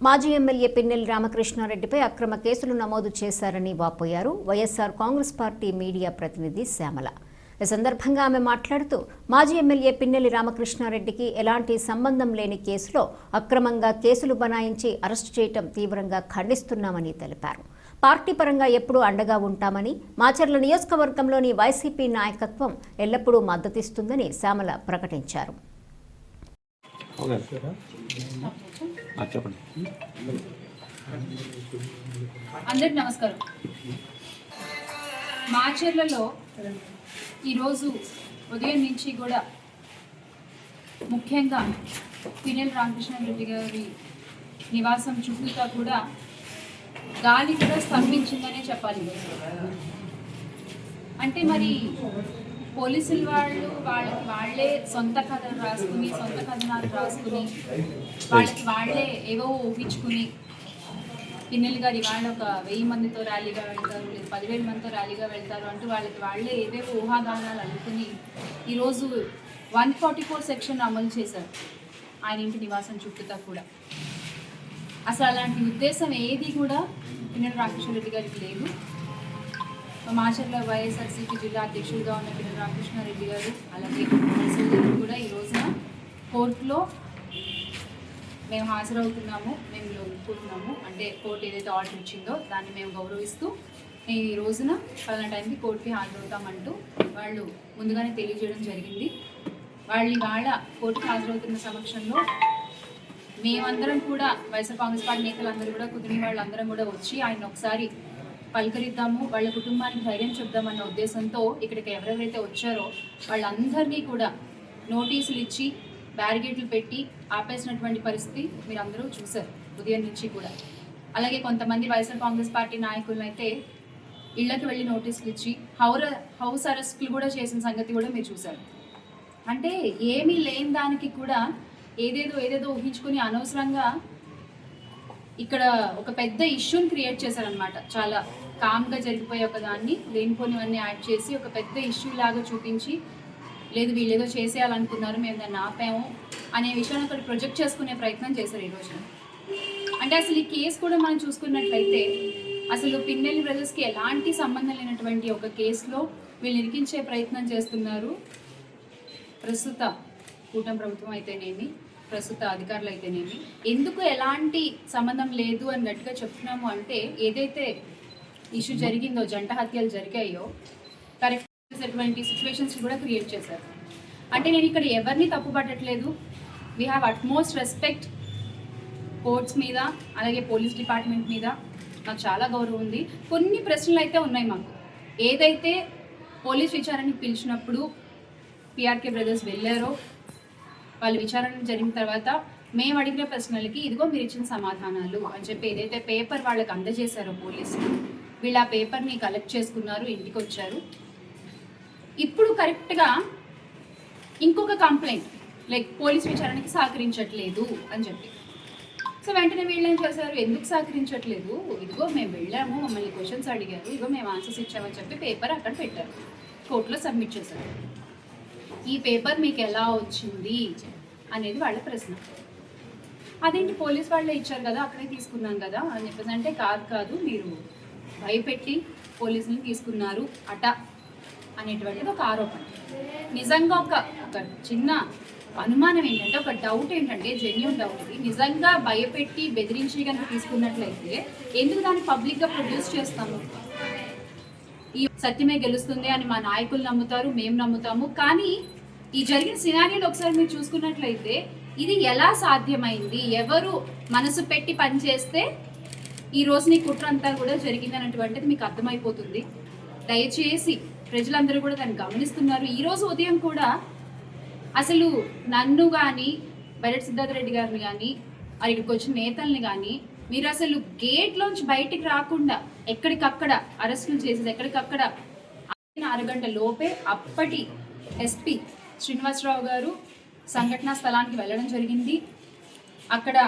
మాజీ ఎమ్మెల్యే పిన్నెల్లి రామకృష్ణారెడ్డిపై అక్రమ కేసులు నమోదు చేశారని వాపోయారు వైఎస్ఆర్ కాంగ్రెస్ పార్టీ మీడియా ప్రతినిధి శ్యామల. ఈ సందర్భంగా ఆమె మాట్లాడుతూ మాజీ ఎమ్మెల్యే పిన్నెల్లి రామకృష్ణారెడ్డికి ఎలాంటి సంబంధం లేని కేసులో అక్రమంగా కేసులు బనాయించి అరెస్టు చేయటం తీవ్రంగా ఖండిస్తున్నామని తెలిపారు. పార్టీ పరంగా ఎప్పుడూ అండగా ఉంటామని, మాచర్ల నియోజకవర్గంలోని వైసీపీ నాయకత్వం ఎల్లప్పుడూ మద్దతిస్తుందని శ్యామల ప్రకటించారు. అందరికి నమస్కారం. మాచర్లలో ఈరోజు ఉదయం నుంచి కూడా ముఖ్యంగా పిన్నెల్లి రామకృష్ణారెడ్డి గారి నివాసం చుట్టూతా కూడా గాలి కూడా స్తంభించిందనే చెప్పాలి. అంటే మరి పోలీసులు వాళ్ళే సొంత కథలు రాసుకుని, సొంత కథనాలు రాసుకుని, వాళ్ళే ఏవో ఊహించుకుని పిన్నెల్లి గారు ఇవాళ ఒక 1000 మందితో ర్యాలీగా వెళ్తారు, లేదా 10,000 మందితో ర్యాలీగా వెళ్తారు అంటూ వాళ్ళే ఏవేవో ఊహాగానాలు అనుకుని ఈరోజు 144 సెక్షన్ అమలు చేశారు ఆయన ఇంటి నివాసం చుట్టూతా కూడా. అసలు అలాంటి ఉద్దేశం ఏది కూడా పిన్నెల్లి రామకృష్ణారెడ్డి గారికి లేదు. మాచర్ల వైఎస్ఆర్సీపీ జిల్లా అధ్యక్షులుగా ఉన్న పిన్నెల్లి రామకృష్ణారెడ్డి గారు అలాగే కూడా ఈ రోజున కోర్టులో మేము హాజరవుతున్నాము, మేము ఒప్పుకుంటున్నాము. అంటే కోర్టు ఏదైతే ఆర్డర్ ఇచ్చిందో దాన్ని మేము గౌరవిస్తూ మేము ఈ రోజున పలానా టైంకి కోర్టుకి హాజరవుతామంటూ వాళ్ళు ముందుగానే తెలియజేయడం జరిగింది. వాళ్ళ కోర్టుకి హాజరవుతున్న సమక్షంలో మేమందరం కూడా వైఎస్ఆర్ కాంగ్రెస్ పార్టీ నేతలందరూ కూడా కుదిరిన వాళ్ళందరం కూడా వచ్చి ఆయన ఒకసారి పలకరిద్దాము, వాళ్ళ కుటుంబానికి ధైర్యం చెప్దామన్న ఉద్దేశంతో ఇక్కడికి ఎవరెవరైతే వచ్చారో వాళ్ళందరినీ కూడా నోటీసులు ఇచ్చి బ్యారిగేట్లు పెట్టి ఆపేసినటువంటి పరిస్థితి మీరు అందరూ చూశారు ఉదయం నుంచి కూడా. అలాగే కొంతమంది వైఎస్ఆర్ కాంగ్రెస్ పార్టీ నాయకులను అయితే ఇళ్లకు వెళ్ళి నోటీసులు ఇచ్చి హౌస్ అరెస్టులు కూడా చేసిన సంగతి కూడా మీరు చూశారు. అంటే ఏమీ లేని దానికి కూడా ఏదేదో ఊహించుకుని అనవసరంగా ఇక్కడ ఒక పెద్ద ఇష్యూని క్రియేట్ చేశారనమాట. చాలా కామ్గా జరిగిపోయే ఒక దాన్ని లేనిపోనివన్నీ యాడ్ చేసి ఒక పెద్ద ఇష్యూ లాగా చూపించి, లేదు వీళ్ళు ఏదో చేసేయాలనుకున్నారు, మేము దాన్ని ఆపాము అనే విషయాన్ని అక్కడ ప్రొజెక్ట్ చేసుకునే ప్రయత్నం చేశారు ఈ రోజున. అంటే అసలు ఈ కేసు కూడా మనం చూసుకున్నట్లయితే అసలు పిన్నెల్లి బ్రదర్స్కి ఎలాంటి సంబంధం లేనటువంటి ఒక కేసులో వీళ్ళు ఇరికించే ప్రయత్నం చేస్తున్నారు. ప్రస్తుత కూటమి ప్రభుత్వం అయితేనేమి, ప్రస్తుత అధికారులు అయితేనేమి, ఎందుకు ఎలాంటి సంబంధం లేదు అని గట్టిగా చెప్తున్నాము అంటే ఏదైతే ఇష్యూ జరిగిందో, జంట హత్యలు జరిగాయో కరెక్ట్ చేసేటువంటి సిచ్యువేషన్స్ కూడా క్రియేట్ చేశారు. అంటే నేను ఇక్కడ ఎవరిని తప్పుపట్టట్లేదు. We have utmost respect courts మీద, అలాగే పోలీస్ డిపార్ట్మెంట్ మీద నాకు చాలా గౌరవం ఉంది. కొన్ని ప్రశ్నలు అయితే ఉన్నాయి మాకు. ఏదైతే పోలీస్ విచారణకి పిలిచినప్పుడు పిఆర్కే బ్రదర్స్ వెళ్ళారో, వాళ్ళు విచారణ జరిగిన తర్వాత మేము అడిగిన ప్రశ్నలకి ఇదిగో మీరు ఇచ్చిన సమాధానాలు అని చెప్పి ఏదైతే పేపర్ వాళ్ళకి అందజేశారో పోలీసులు, వీళ్ళు ఆ పేపర్ని కలెక్ట్ చేసుకున్నారు, ఇంటికి వచ్చారు. ఇప్పుడు కరెక్ట్గా ఇంకొక కంప్లైంట్ లైక్ పోలీస్ విచారణకి సహకరించట్లేదు అని చెప్పి. సో వెంటనే వీళ్ళు ఏం చేశారు, ఎందుకు సహకరించట్లేదు, ఇదిగో మేము వెళ్ళాము, మమ్మల్ని క్వశ్చన్స్ అడిగారు, ఇదిగో మేము ఆన్సర్స్ ఇచ్చామని చెప్పి పేపర్ అక్కడ పెట్టారు, కోర్టులో సబ్మిట్ చేశారు. ఈ పేపర్ మీకు ఎలా వచ్చింది అనేది వాళ్ళ ప్రశ్న. అదేంటి పోలీస్ వాళ్ళే ఇచ్చారు కదా, అక్కడే తీసుకున్నాం కదా అని చెప్పేసి అంటే కాదు మీరు భయపెట్టి పోలీసులను తీసుకున్నారు అట అనేటువంటిది ఒక ఆరోపణ. నిజంగా ఒక చిన్న అనుమానం ఏంటంటే, ఒక డౌట్ ఏంటంటే, జెన్యూన్ డౌట్ ఇది. నిజంగా భయపెట్టి బెదిరించి కనుక తీసుకున్నట్లయితే ఎందుకు దాన్ని పబ్లిక్గా ప్రొడ్యూస్ చేస్తాము? ఈ సత్యమే గెలుస్తుంది అని మా నాయకులు నమ్ముతారు, మేము నమ్ముతాము. కానీ ఈ జరిగిన సినారియోలో ఒకసారి మీరు చూసుకున్నట్లయితే ఇది ఎలా సాధ్యమైంది, ఎవరు మనసు పెట్టి పనిచేస్తే ఈ రోజు నీ కుట్ర అంతా కూడా జరిగింది అన్నటువంటిది మీకు అర్థమైపోతుంది. దయచేసి ప్రజలందరూ కూడా దాన్ని గమనిస్తున్నారు. ఈరోజు ఉదయం కూడా అసలు నన్ను కానీ, బైరెడ్డి సిద్ధార్థ రెడ్డి గారిని కానీ, మరి ఇక్కడికి వచ్చిన నేతల్ని కానీ మీరు అసలు గేట్లోంచి బయటికి రాకుండా ఎక్కడికక్కడ అరెస్టులు చేసేది, ఎక్కడికక్కడ అరగంట లోపే అప్పటి ఎస్పీ శ్రీనివాసరావు గారు సంఘటనా స్థలానికి వెళ్ళడం జరిగింది. అక్కడ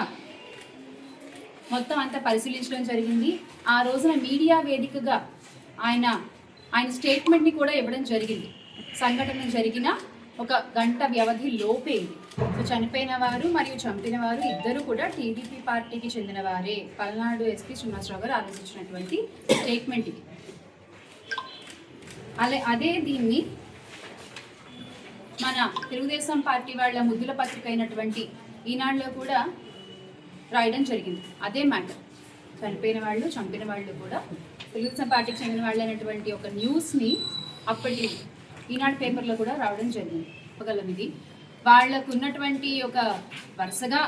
మొత్తం అంతా పరిశీలించడం జరిగింది. ఆ రోజున మీడియా వేదికగా ఆయన స్టేట్మెంట్ని కూడా ఇవ్వడం జరిగింది. సంఘటన జరిగిన ఒక గంట వ్యవధి లోపే ఇది. సో చనిపోయిన వారు మరియు చంపిన వారు ఇద్దరు కూడా టీడీపీ పార్టీకి చెందిన వారే. పల్నాడు ఎస్పీ శ్రీనివాసరావు గారు ఆలోచించినటువంటి స్టేట్మెంట్ ఇది. అదే దీన్ని మన తెలుగుదేశం పార్టీ వాళ్ళ ముద్దుల పత్రిక అయినటువంటి ఈనాడులో కూడా రాయడం జరిగింది. అదే మ్యాటర్, చనిపోయిన వాళ్ళు చంపిన వాళ్ళు కూడా తెలుగుదేశం పార్టీకి చెందిన వాళ్ళు అనేటువంటి ఒక న్యూస్ని అప్పటి ఈనాడు పేపర్లో కూడా రావడం జరిగింది. చెప్పగలం ఇది వాళ్లకు ఉన్నటువంటి ఒక వరుసగా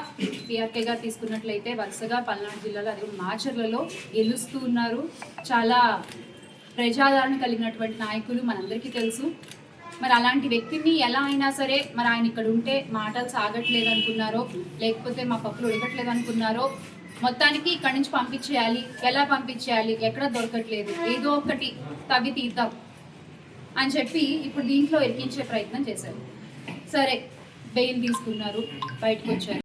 టీఆర్కేగా తీసుకున్నట్లయితే వరుసగా పల్నాడు జిల్లాలో అది మాచర్లలో గెలుస్తూ ఉన్నారు. చాలా ప్రజాదరణ కలిగినటువంటి నాయకులు మనందరికీ తెలుసు. మరి అలాంటి వ్యక్తిని ఎలా అయినా సరే మరి ఆయన ఇక్కడ ఉంటే మాటలు సాగట్లేదు అనుకున్నారో, లేకపోతే మా పప్పులు ఉడకట్లేదు అనుకున్నారో, మొత్తానికి ఇక్కడి నుంచి పంపించేయాలి. ఎలా పంపించేయాలి, ఎక్కడ దొరకట్లేదు, ఏదో ఒకటి తవ్వి తీద్దాం అని చెప్పి ఇప్పుడు దీంట్లో ఎక్కించే ప్రయత్నం చేశారు. సరే బెయిల్ తీసుకున్నారు, బయటకు వచ్చారు.